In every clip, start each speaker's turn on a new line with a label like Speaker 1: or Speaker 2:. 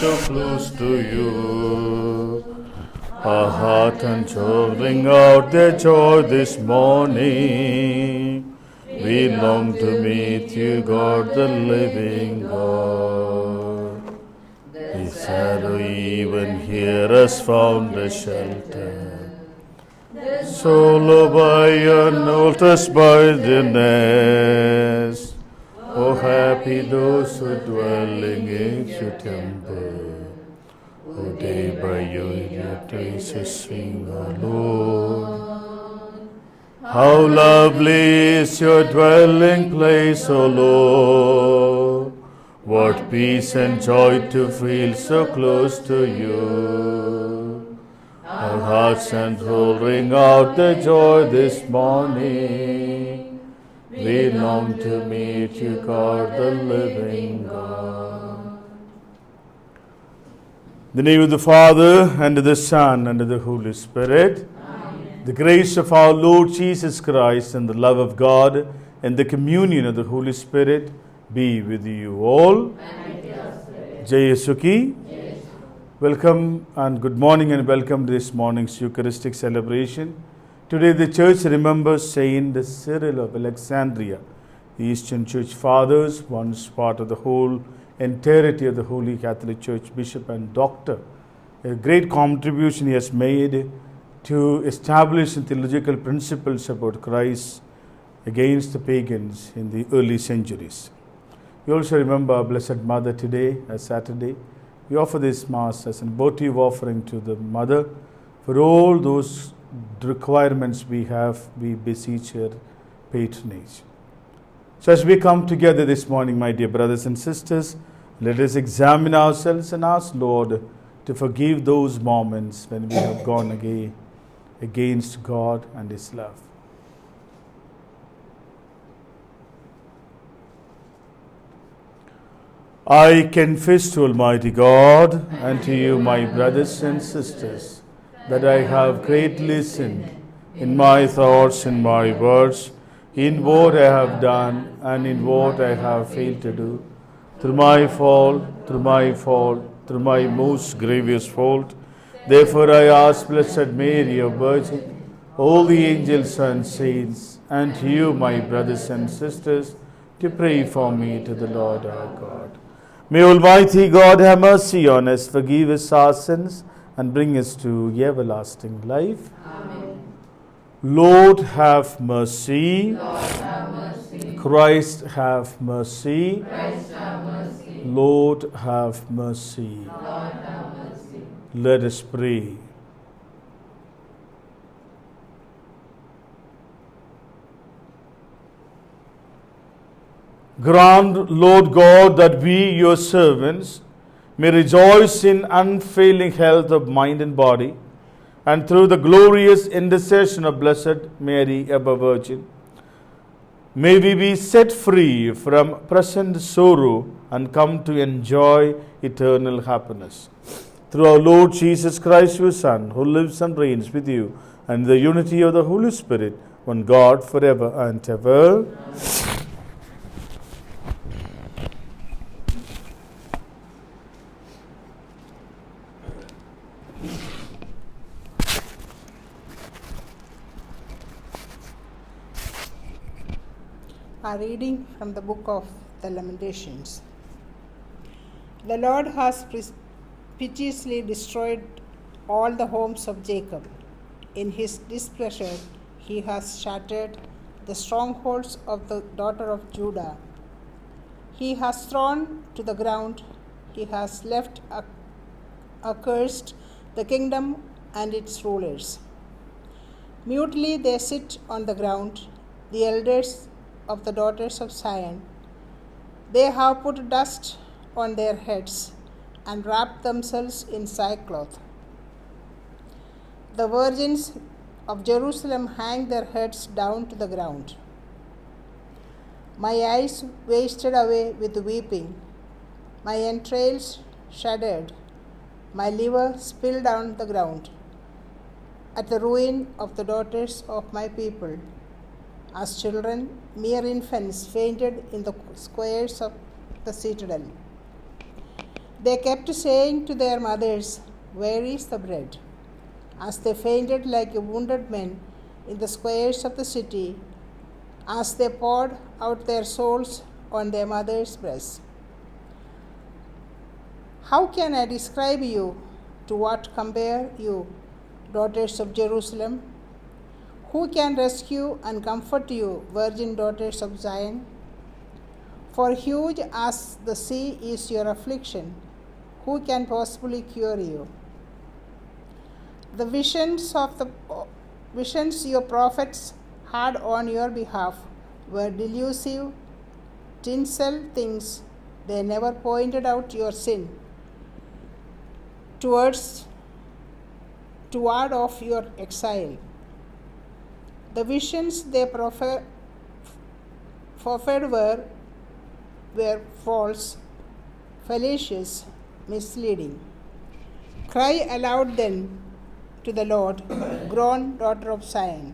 Speaker 1: so close to you. Our heart and soul ring out their joy this morning. We long to meet you, God, the living God. The shadow even here has found a shelter. So low by your notice by the nest. Oh, happy those who dwelling in your temple. Oh, day by your praises sing, O Lord. How lovely is your dwelling place, O Lord. What peace and joy to feel so close to you. Our hearts and soul ring out the joy this morning. We long to meet you, God, the living God. In the name of the Father, and of the Son, and of the Holy Spirit. Amen. The grace of our Lord Jesus Christ, and the love of God, and the communion of the Holy Spirit be with you all. Jai Suki. Welcome and good morning, and welcome to this morning's Eucharistic celebration. Today the Church remembers Saint Cyril of Alexandria, the Eastern Church Fathers, once part of the whole entirety of the Holy Catholic Church, Bishop and Doctor. A great contribution he has made to establish theological principles about Christ against the pagans in the early centuries. We also remember our Blessed Mother today, as Saturday. We offer this Mass as an abortive offering to the Mother for all those requirements we have. We beseech her patronage. So as we come together this morning, my dear brothers and sisters, let us examine ourselves and ask Lord to forgive those moments when we have gone against God and His love. I confess to Almighty God and to you, my brothers and sisters, that I have greatly sinned in my thoughts and my words, in what I have done and in what I have failed to do, through my most grievous fault. Therefore I ask Blessed Mary, a Virgin, all the angels and saints, and to you, my brothers and sisters, to pray for me to the Lord our God. May Almighty God have mercy on us, forgive us our sins, and bring us to everlasting life.
Speaker 2: Amen.
Speaker 1: Lord have mercy.
Speaker 2: Lord have mercy.
Speaker 1: Christ have mercy.
Speaker 2: Christ have mercy.
Speaker 1: Lord have mercy.
Speaker 2: Lord have mercy.
Speaker 1: Let us pray. Grant, Lord God, that we, your servants, may rejoice in unfailing health of mind and body, and through the glorious intercession of Blessed Mary, ever Virgin, may we be set free from present sorrow and come to enjoy eternal happiness. Through our Lord Jesus Christ, your Son, who lives and reigns with you, and the unity of the Holy Spirit, one God, forever and ever. Amen.
Speaker 3: A reading from the book of the Lamentations. The Lord has piteously destroyed all the homes of Jacob. In his displeasure, he has shattered the strongholds of the daughter of Judah. He has thrown to the ground, he has left accursed the kingdom and its rulers. Mutely they sit on the ground, the elders of the daughters of Zion. They have put dust on their heads and wrapped themselves in sackcloth. The virgins of Jerusalem hang their heads down to the ground. My eyes wasted away with weeping, my entrails shuddered, my liver spilled on the ground at the ruin of the daughters of my people. As children, mere infants fainted in the squares of the citadel. They kept saying to their mothers, "Where is the bread?" As they fainted like wounded men in the squares of the city, as they poured out their souls on their mothers' breasts. How can I describe you? To what compare you, daughters of Jerusalem? Who can rescue and comfort you, virgin daughters of Zion? For huge as the sea is your affliction, who can possibly cure you? The visions your prophets had on your behalf were delusive, tinsel things. They never pointed out your sin toward of your exile. The visions they proffered were false, fallacious, misleading. Cry aloud then to the Lord, groan, daughter of Zion.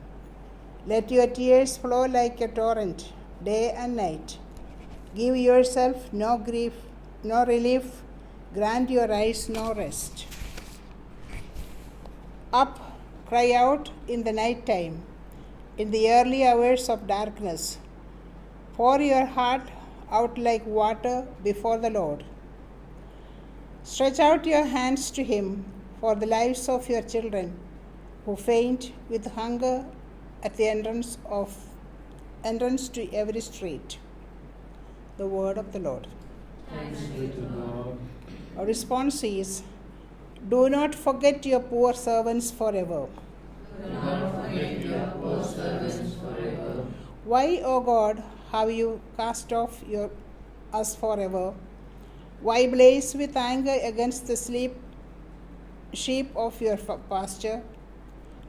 Speaker 3: Let your tears flow like a torrent, day and night. Give yourself no grief, no relief, grant your eyes no rest. Up, cry out in the night time, in the early hours of darkness. Pour your heart out like water before the Lord. Stretch out your hands to Him for the lives of your children who faint with hunger at the entrance to every street. The word of the Lord. Our response is, do not forget your poor servants forever.
Speaker 2: Do not forget your poor servants forever.
Speaker 3: Why, O God, have you cast off us forever? Why blaze with anger against the sheep of your pasture?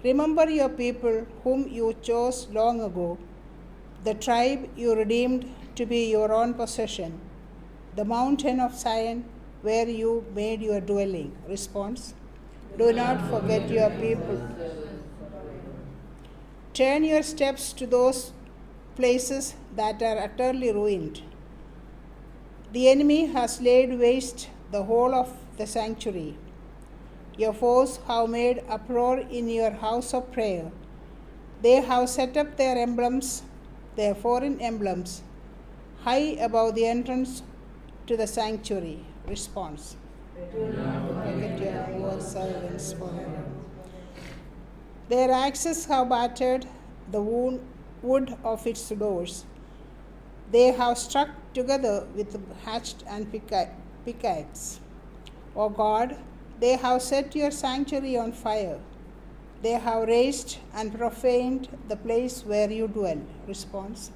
Speaker 3: Remember your people whom you chose long ago, the tribe you redeemed to be your own possession, the mountain of Zion where you made your dwelling. Response: do not forget your people. Turn your steps to those places that are utterly ruined. The enemy has laid waste the whole of the sanctuary. Your foes have made uproar in your house of prayer. They have set up their emblems, their foreign emblems, high above the entrance to the sanctuary. Response: do not forget your poor servants forever. Their axes have battered the wood of its doors. They have struck together with hatchet and pickaxe. O God, they have set your sanctuary on fire. They have razed and profaned the place where you dwell. Response: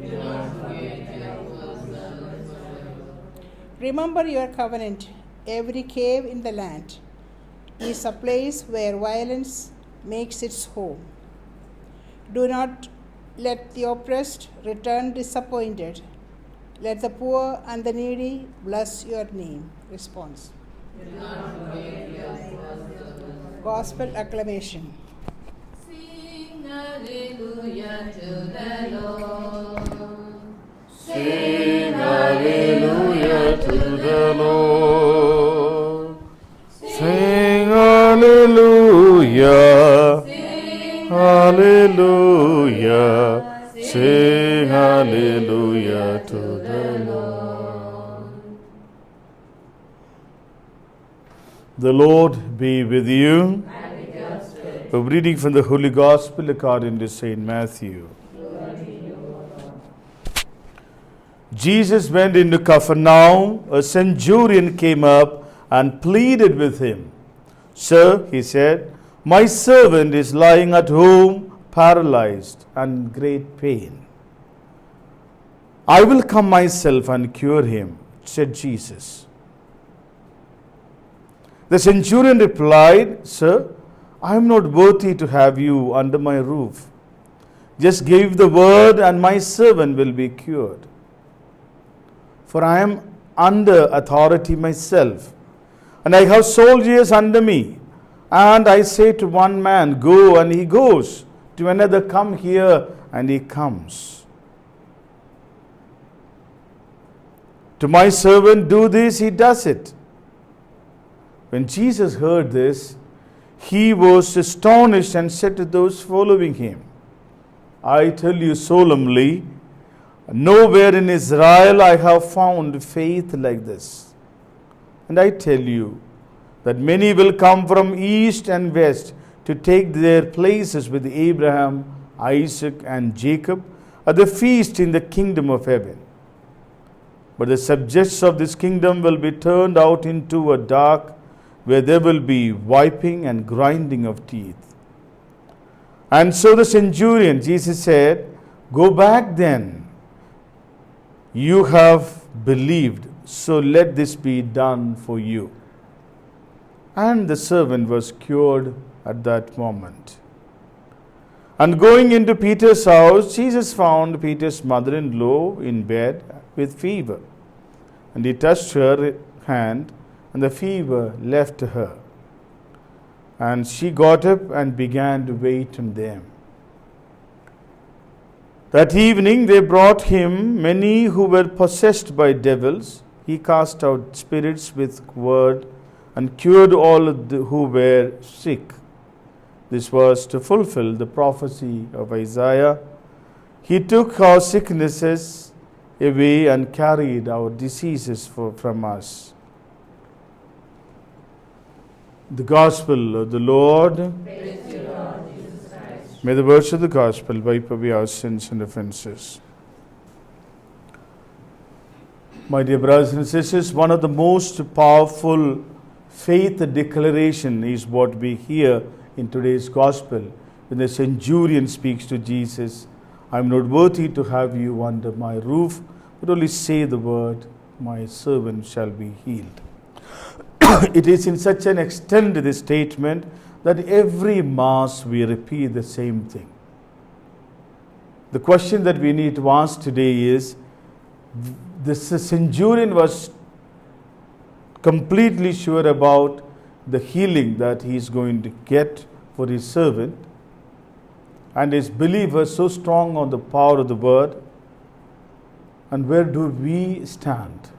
Speaker 2: Do not forget your poor servants forever.
Speaker 3: remember your covenant. Every cave in the land is a place where violence makes its home. Do not let the oppressed return disappointed. Let the poor and the needy bless your name. Response:
Speaker 2: Do not forget your poor servants.
Speaker 3: Gospel acclamation.
Speaker 2: Sing hallelujah to the Lord.
Speaker 1: Sing hallelujah to the Lord. Sing hallelujah. Hallelujah. Sing hallelujah to the Lord. The Lord be with you. A reading from the Holy Gospel according to St. Matthew. Jesus went into Capernaum. A centurion came up and pleaded with him. "Sir," he said, "my servant is lying at home, paralyzed and in great pain." "I will come myself and cure him," said Jesus. The centurion replied, "Sir, I am not worthy to have you under my roof. Just give the word and my servant will be cured. For I am under authority myself, and I have soldiers under me. And I say to one man, 'Go,' and he goes. To another, 'Come here,' and he comes. To my servant, 'Do this,' he does it." When Jesus heard this, he was astonished and said to those following him, I tell you solemnly, nowhere in Israel I have found faith like this. And I tell you that many will come from east and west to take their places with Abraham, Isaac, and Jacob at the feast in the kingdom of heaven. But the subjects of this kingdom will be turned out into a dark, where there will be wiping and grinding of teeth. And so the centurion, Jesus said, Go back then. You have believed, so let this be done for you. And the servant was cured at that moment. And going into Peter's house, Jesus found Peter's mother-in-law in bed with fever. And he touched her hand, and the fever left her. And she got up and began to wait on them. That evening they brought him many who were possessed by devils. He cast out spirits with word and cured all who were sick. This was to fulfill the prophecy of Isaiah. He took our sicknesses away and carried our diseases from us. The Gospel of the Lord.
Speaker 2: Praise you, Lord Jesus Christ.
Speaker 1: May the words of the Gospel wipe away our sins and offenses. My dear brothers and sisters, one of the most powerful faith declaration is what we hear in today's Gospel. When the centurion speaks to Jesus, I am not worthy to have you under my roof, but only say the word, my servant shall be healed. It is in such an extent, this statement, that every Mass we repeat the same thing. The question that we need to ask today is, the centurion was completely sure about the healing that he is going to get for his servant, and his belief was so strong on the power of the word. And where do we stand?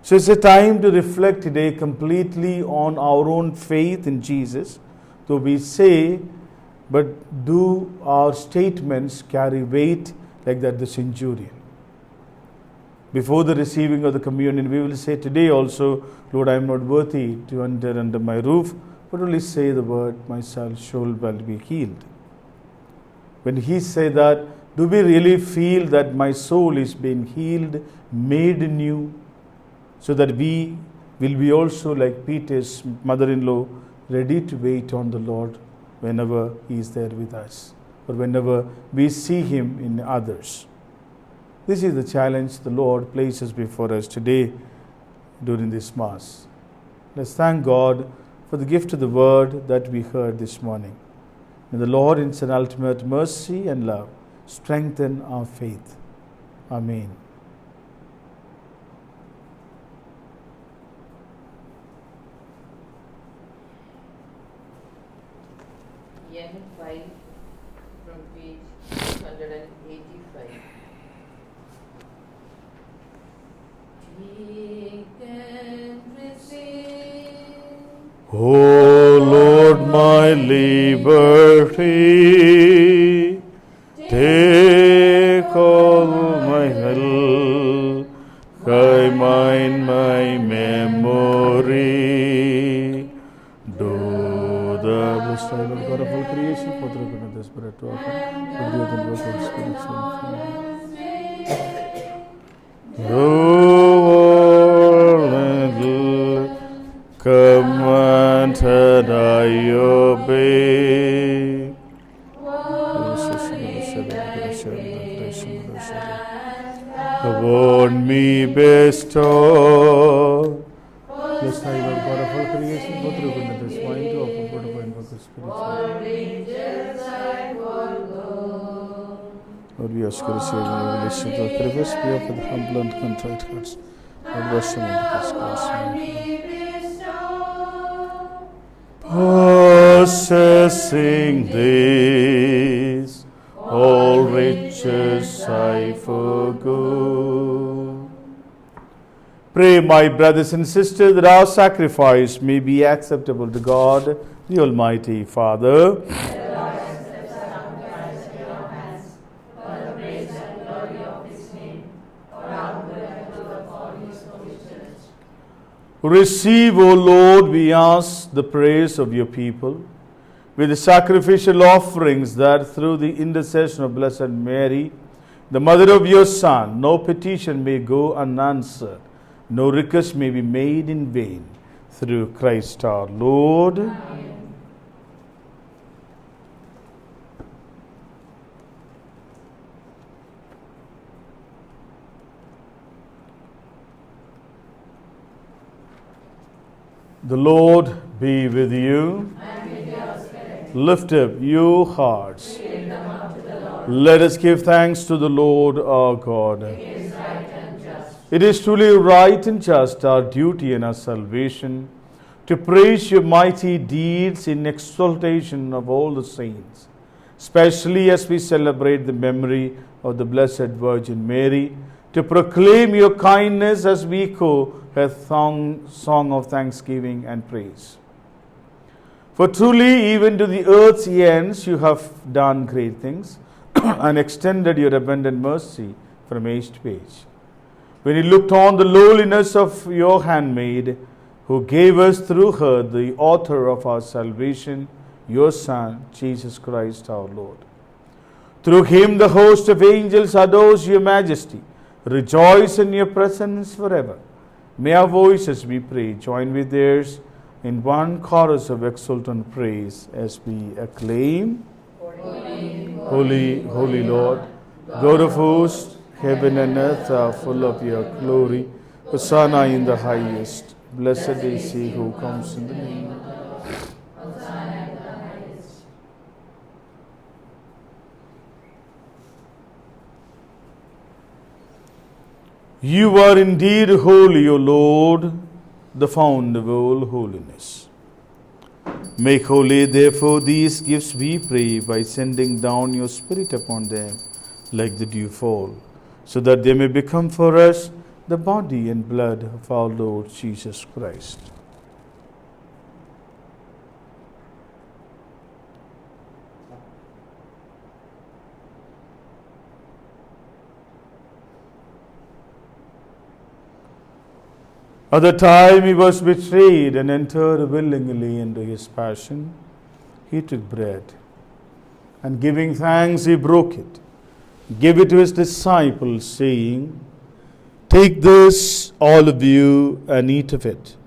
Speaker 1: So it's a time to reflect today completely on our own faith in Jesus. Though we say, but do our statements carry weight like that the centurion? Before the receiving of the communion, we will say today also, Lord, I am not worthy to enter under my roof, but only say the word, my soul shall be healed. When he said that, do we really feel that my soul is being healed, made new, so that we will be also like Peter's mother-in-law, ready to wait on the Lord whenever he is there with us, or whenever we see him in others? This is the challenge the Lord places before us today during this Mass. Let's thank God for the gift of the word that we heard this morning. May the Lord in his ultimate mercy and love strengthen our faith. Amen.
Speaker 2: Hymn 5 from page 685. Take and receive.
Speaker 1: O Lord, my liberty, take all my help, I mind my memory. Do the blessed Lord God of all creation, for the good of the Spirit to offer, with the other work of spiritual commanded I obey. Upon me bestow. Blessed are you, Lord God of all creation, for through goodness wine to offer good wine for the spiritual. Lord, we ask you to receive the revelation of the previous be of the humble and contrite hearts. Lord, bless them with this grace. Possessing this, all riches I forgo. Pray, my brothers and sisters, that our sacrifice may be acceptable to God, the Almighty Father. Receive, O Lord, we ask, the praise of your people, with the sacrificial offerings, that through the intercession of Blessed Mary, the mother of your Son, no petition may go unanswered, no request may be made in vain. Through Christ our Lord. Amen. The Lord be with you.
Speaker 2: And with your spirit.
Speaker 1: Lift up your hearts.
Speaker 2: We lift them up to the Lord.
Speaker 1: Let us give thanks to the Lord our God.
Speaker 2: It is right and just.
Speaker 1: It is truly right and just, our duty and our salvation, to praise your mighty deeds in exaltation of all the saints, especially as we celebrate the memory of the Blessed Virgin Mary, to proclaim your kindness as we echo a song of thanksgiving and praise. For truly, even to the earth's ends, you have done great things and extended your abundant mercy from age to age. When you looked on the lowliness of your handmaid, who gave us through her the author of our salvation, your Son, Jesus Christ our Lord. Through him the host of angels adores your majesty. Rejoice in your presence forever. May our voices, we pray, join with theirs in one chorus of exultant praise as we acclaim.
Speaker 2: Holy,
Speaker 1: Holy, holy Lord, God of hosts, heaven and earth are full of your glory. Hosanna in the highest. Blessed is he who comes in the name of the Lord.
Speaker 2: Hosanna in the highest.
Speaker 1: You are indeed holy, O Lord, the fount of all holiness. Make holy, therefore, these gifts, we pray, by sending down your Spirit upon them like the dewfall, so that they may become for us the body and blood of our Lord Jesus Christ. At the time he was betrayed and entered willingly into his passion, he took bread, and giving thanks, he broke it, gave it to his disciples, saying, "Take this, all of you, and eat of it,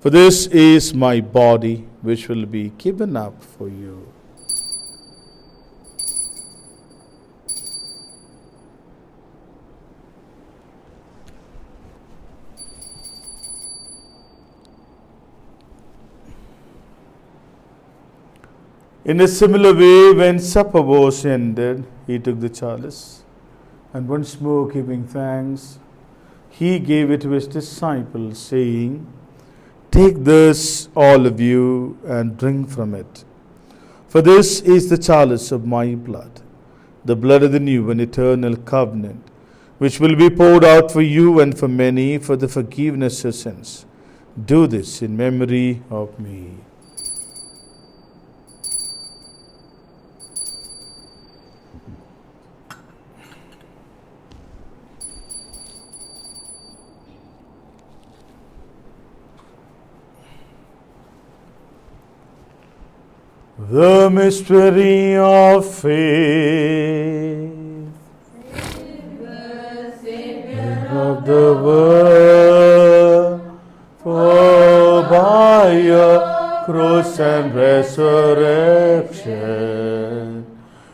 Speaker 1: for this is my body, which will be given up for you." In a similar way, when supper was ended, he took the chalice, and once more giving thanks, he gave it to his disciples, saying, "Take this, all of you, and drink from it. For this is the chalice of my blood, the blood of the new and eternal covenant, which will be poured out for you and for many for the forgiveness of sins. Do this in memory of me." The mystery of faith. Savior of the world, for by your cross and resurrection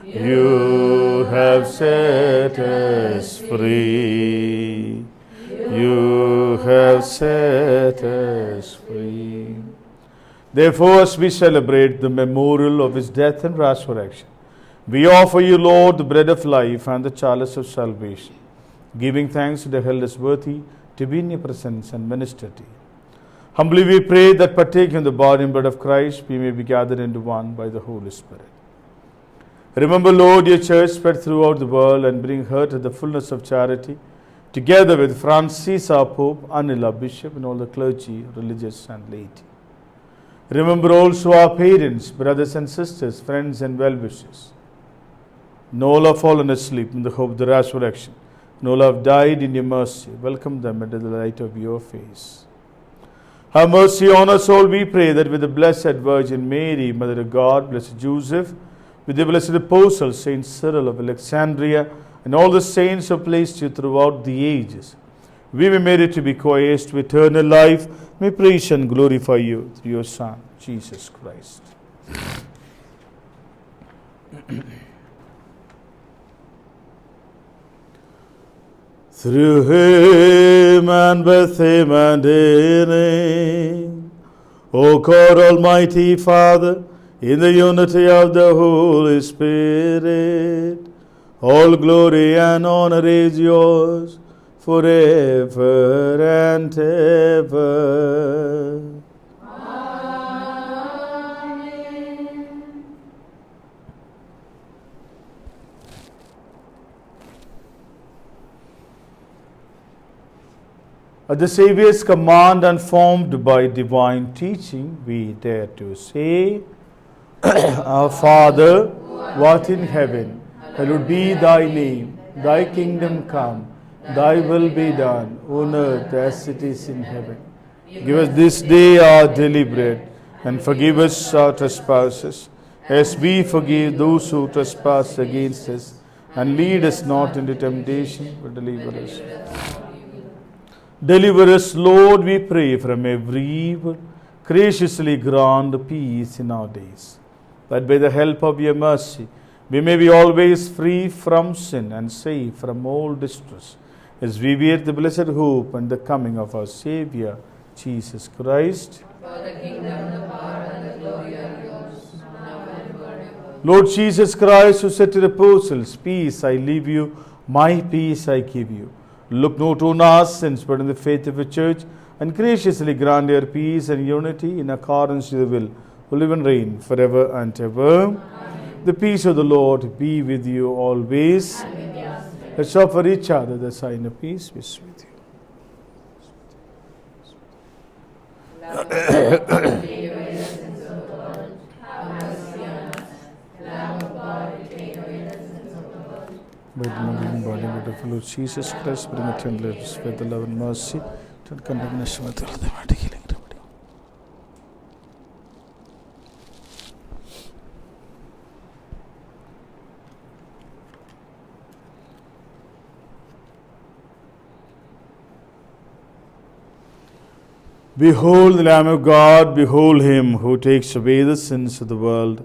Speaker 1: you have set us free. You have set us free. Therefore, as we celebrate the memorial of his death and resurrection, we offer you, Lord, the bread of life and the chalice of salvation, giving thanks to the elders worthy to be in your presence and minister to you. Humbly we pray that, partaking of the body and blood of Christ, we may be gathered into one by the Holy Spirit. Remember, Lord, your church spread throughout the world, and bring her to the fullness of charity, together with Francis our Pope, Anil our Bishop, and all the clergy, religious and laity. Remember also our parents, brothers and sisters, friends and well-wishers. And all have fallen asleep in the hope of the resurrection, and all have died in your mercy. Welcome them into the light of your face. Have mercy on us all, we pray, that with the Blessed Virgin Mary, Mother of God, Blessed Joseph, with the blessed apostles, Saint Cyril of Alexandria, and all the saints who placed you throughout the ages, we may merit to be co-heirs to eternal life. May praise and glorify you through your Son, Jesus Christ. Through him and with him and in him, O God, Almighty Father, in the unity of the Holy Spirit, all glory and honor is yours forever and ever.
Speaker 2: Amen.
Speaker 1: At the Saviour's command and formed by divine teaching, we dare to say, Our Father, who art in heaven, hallowed be thy name. Thy kingdom come, thy will be done, on earth as it is in heaven. Give us this day our daily bread, and forgive us our trespasses, as we forgive those who trespass against us. And lead us not into temptation, but deliver us. Deliver us, Lord, we pray, from every evil. Graciously grant peace in our days, that by the help of your mercy we may be always free from sin and safe from all distress, as we wait the blessed hope and the coming of our Saviour, Jesus Christ.
Speaker 2: For the kingdom, the power, and the glory are yours, now and forever.
Speaker 1: Lord Jesus Christ, who said to the apostles, Peace I leave you, my peace I give you. Look not on our sins, but in the faith of the church, and graciously grant your peace and unity in accordance to the will, who live and reign forever and ever. Amen. The peace of the Lord be with you always. Let's offer each other the sign of peace. Peace with you.
Speaker 2: Lamb of God, take away the sins of the world. Have mercy on us. Lamb of God, take away the sins of the world.
Speaker 1: By the living body of the Lord Jesus Christ, bring it and let us with the love and mercy to the condemnation of the healing remedy. Behold the Lamb of God, behold him who takes away the sins of the world.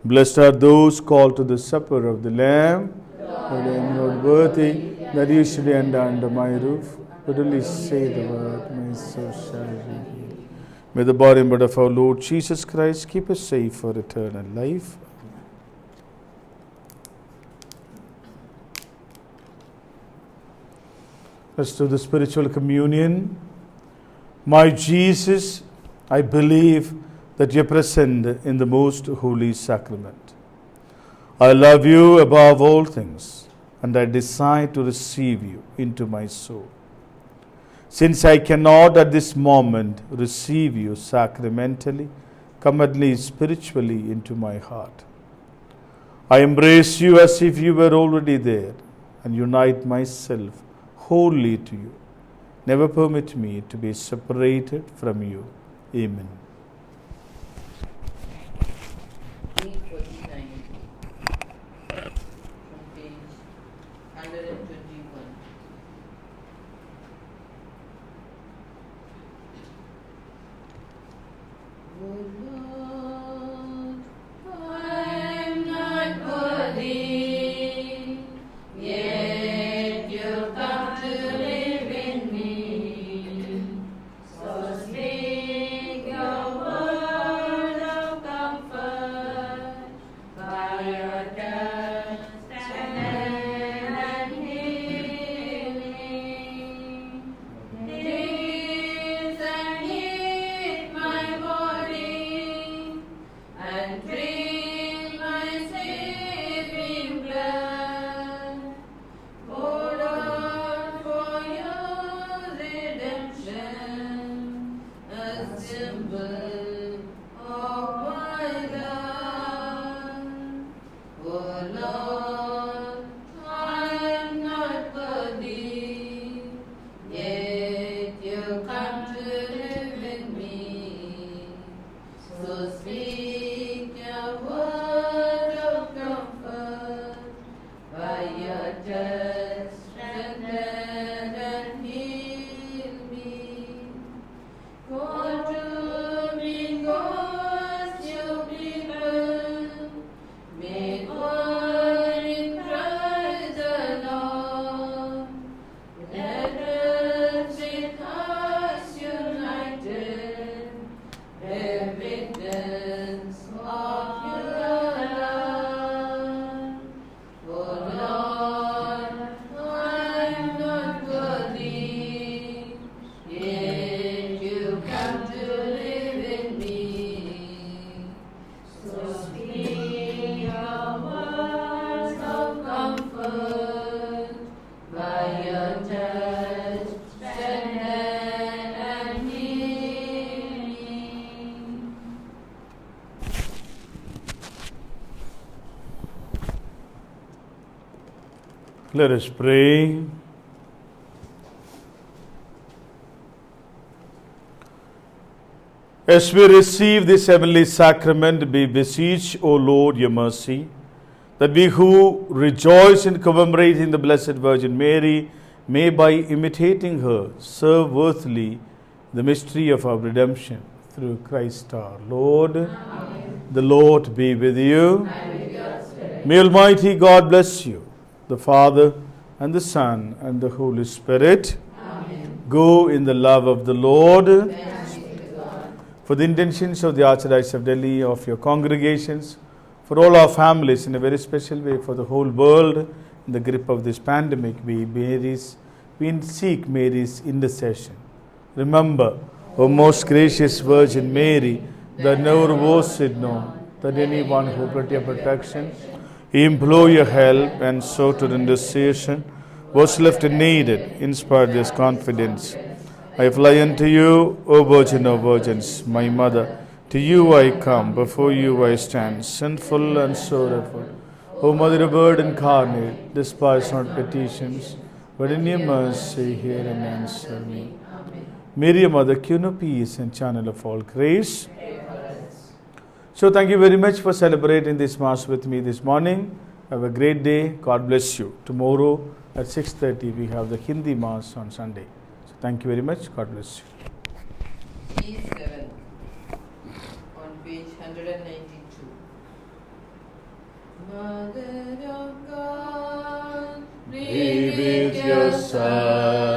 Speaker 1: Blessed are those called to the supper of the Lamb. But I am not worthy that you should enter under my roof, but only say the word, my soul shall be healed. May the body and blood of our Lord Jesus Christ keep us safe for eternal life. Let's do the spiritual communion. My Jesus, I believe that you are present in the most holy sacrament. I love you above all things, and I desire to receive you into my soul. Since I cannot at this moment receive you sacramentally, come at least spiritually into my heart. I embrace you as if you were already there, and unite myself wholly to you. Never permit me to be separated from you. Amen.
Speaker 2: Page 49, from page 121. Oh Lord, I'm not worthy, yet you come to live in me. So speak your Oh Lord, I am not worthy, yet you come to live in me. So speak your word of comfort, by your touch strengthen and heal me. Go to me, God's your people, make one in Christ alone. Let us with us united, bear witness of your love. Oh Lord, I am not worthy, yet you come to live in me. So speak your words of comfort, by your touch strengthen and heal me.
Speaker 1: Let us pray. As we receive this heavenly sacrament, we beseech, O Lord, your mercy, that we who rejoice in commemorating the Blessed Virgin Mary may, by imitating her, serve worthily the mystery of our redemption through Christ our Lord. Amen. The Lord be with you.
Speaker 2: And with your spirit.
Speaker 1: May Almighty God bless you, the Father, and the Son, and the Holy Spirit.
Speaker 2: Amen.
Speaker 1: Go in the love of the Lord.
Speaker 2: Thanks be to God.
Speaker 1: For the intentions of the Archdiocese of Delhi, of your congregations, for all our families, in a very special way, for the whole world in the grip of this pandemic, we seek Mary's intercession. Remember, O most gracious Virgin Mary, that never was it known that anyone who sought your protection, implore your help, and sought your intercession, was left needed. Inspire this confidence. I fly unto you, O Virgin of Virgins, my Mother. To you I come, before you I stand, sinful and sorrowful. O Mother of Word incarnate, despise not petitions, but in your mercy hear and answer me. Mary, Mother, Queen of Peace and Channel of all grace. So thank you very much for celebrating this Mass with me this morning. Have a great day. God bless you. Tomorrow at 6:30 we have the Hindi Mass on Sunday. So thank you very much. God bless you.
Speaker 2: E7 on page 192. Mother of God,
Speaker 1: Be with your Son.